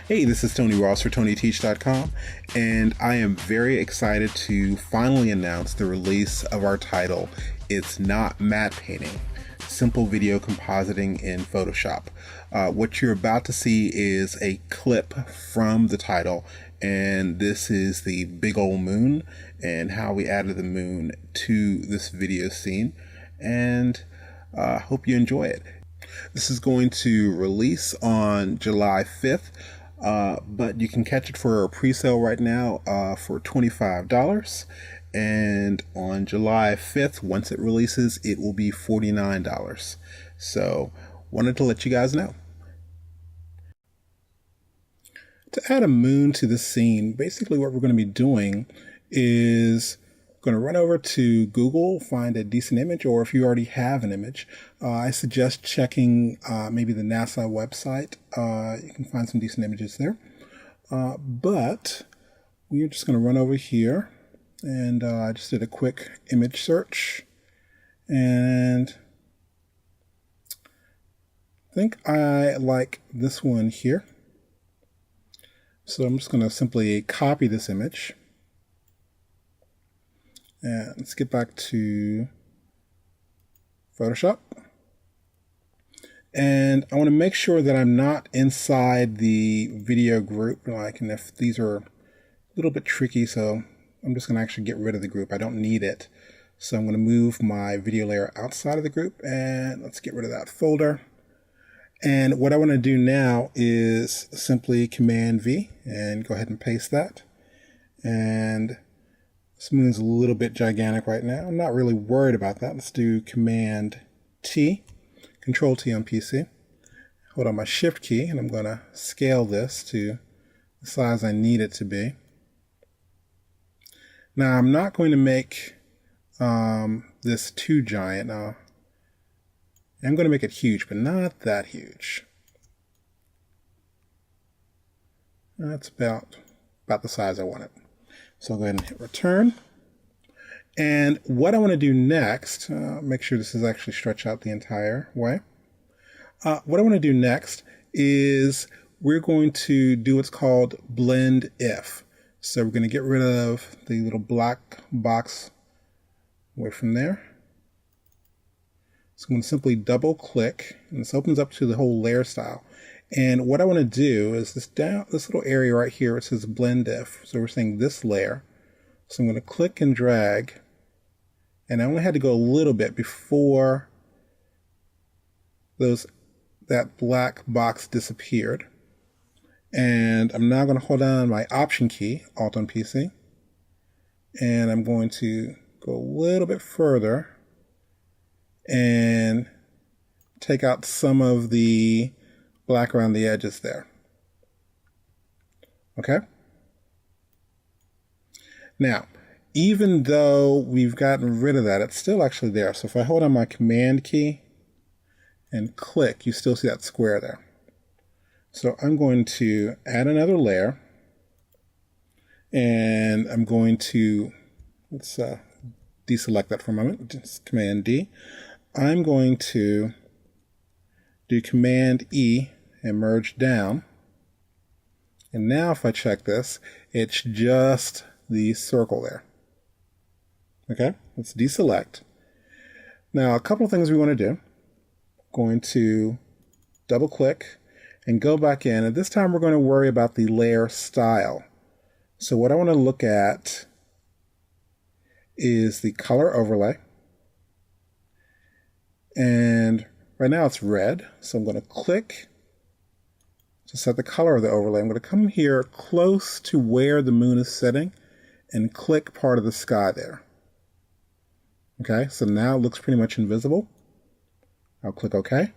Hey, this is Tony Ross for TonyTeach.com, and I am very excited to finally announce the release of our title, It's Not Matte Painting, Simple Video Compositing in Photoshop. What you're about to see is a clip from the title, and this is the big old moon and how we added the moon to this video scene, and I hope you enjoy it. This is going to release on July 5th. But you can catch it for a pre-sale right now for $25, and on July 5th, once it releases, it will be $49. So wanted to let you guys know. To add a moon to this scene, basically what we're going to be doing is going to run over to Google, find a decent image, or if you already have an image, I suggest checking maybe the NASA website. You can find some decent images there. But we're just going to run over here, and I just did a quick image search, and I think I like this one here. So I'm just going to simply copy this image. And let's get back to Photoshop. And I want to make sure that I'm not inside the video group. And if these are a little bit tricky, so I'm just going to actually get rid of the group. I don't need it. So I'm going to move my video layer outside of the group, and let's get rid of that folder. And what I want to do now is simply Command V and go ahead and paste that. And this moon's a little bit gigantic right now. I'm not really worried about that. Let's do Command T, Control T on PC. Hold on my Shift key, and I'm going to scale this to the size I need it to be. Now, I'm not going to make this too giant. Now, I'm going to make it huge, but not that huge. That's about the size I want it. So I'll go ahead and hit return. And what I want to do next, make sure this is actually stretched out the entire way. What I want to do next is we're going to do what's called blend if. So we're going to get rid of the little black box away from there. So I'm going to simply double click, and this opens up to the whole layer style. And what I want to do is this little area right here, it says blend if. So we're saying this layer. So I'm going to click and drag, and I only had to go a little bit before that black box disappeared. And I'm now going to hold down my Option key, Alt on PC, and I'm going to go a little bit further and take out some of the black around the edges there. Okay? Now, even though we've gotten rid of that, it's still actually there. So if I hold on my Command key and click, you still see that square there. So I'm going to add another layer, and I'm going to, let's deselect that for a moment, just Command D. I'm going to do Command E and merge down. And now if I check this, it's just the circle there. Okay, let's deselect. Now a couple of things we want to do. Going to double click and go back in, and this time we're going to worry about the layer style. So what I want to look at is the color overlay. And right now it's red, so I'm going to click to set the color of the overlay. I'm going to come here close to where the moon is setting and click part of the sky there. Okay, so now it looks pretty much invisible. I'll click OK.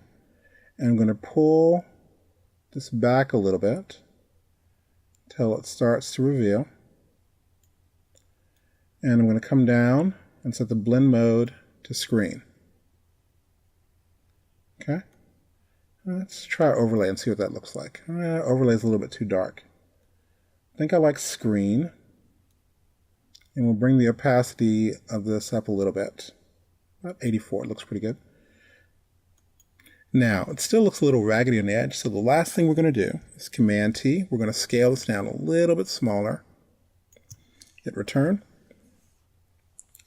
And I'm going to pull this back a little bit until it starts to reveal. And I'm going to come down and set the blend mode to screen. Okay, let's try overlay and see what that looks like. Overlay is a little bit too dark. I think I like screen. And we'll bring the opacity of this up a little bit. About 84, it looks pretty good. Now, it still looks a little raggedy on the edge, so the last thing we're going to do is Command T. We're going to scale this down a little bit smaller. Hit return.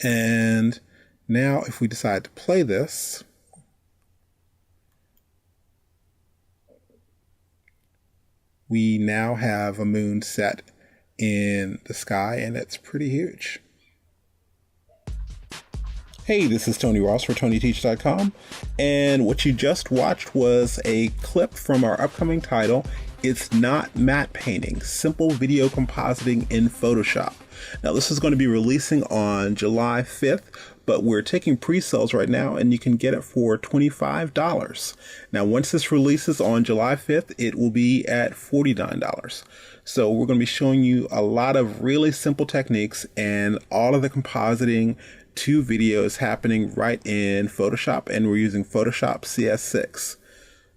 And now if we decide to play this, we now have a moon set in the sky, and it's pretty huge. Hey, this is Tony Ross for TonyTeach.com, and what you just watched was a clip from our upcoming title, It's Not Matte Painting, Simple Video Compositing in Photoshop. Now, this is going to be releasing on July 5th, but we're taking pre-sales right now, and you can get it for $25. Now, once this releases on July 5th, it will be at $49. So we're going to be showing you a lot of really simple techniques and all of the compositing to videos happening right in Photoshop, and we're using Photoshop CS6.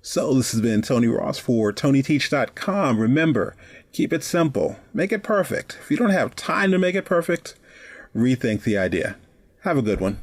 So this has been Tony Ross for TonyTeach.com. Remember, keep it simple, make it perfect. If you don't have time to make it perfect, rethink the idea. Have a good one.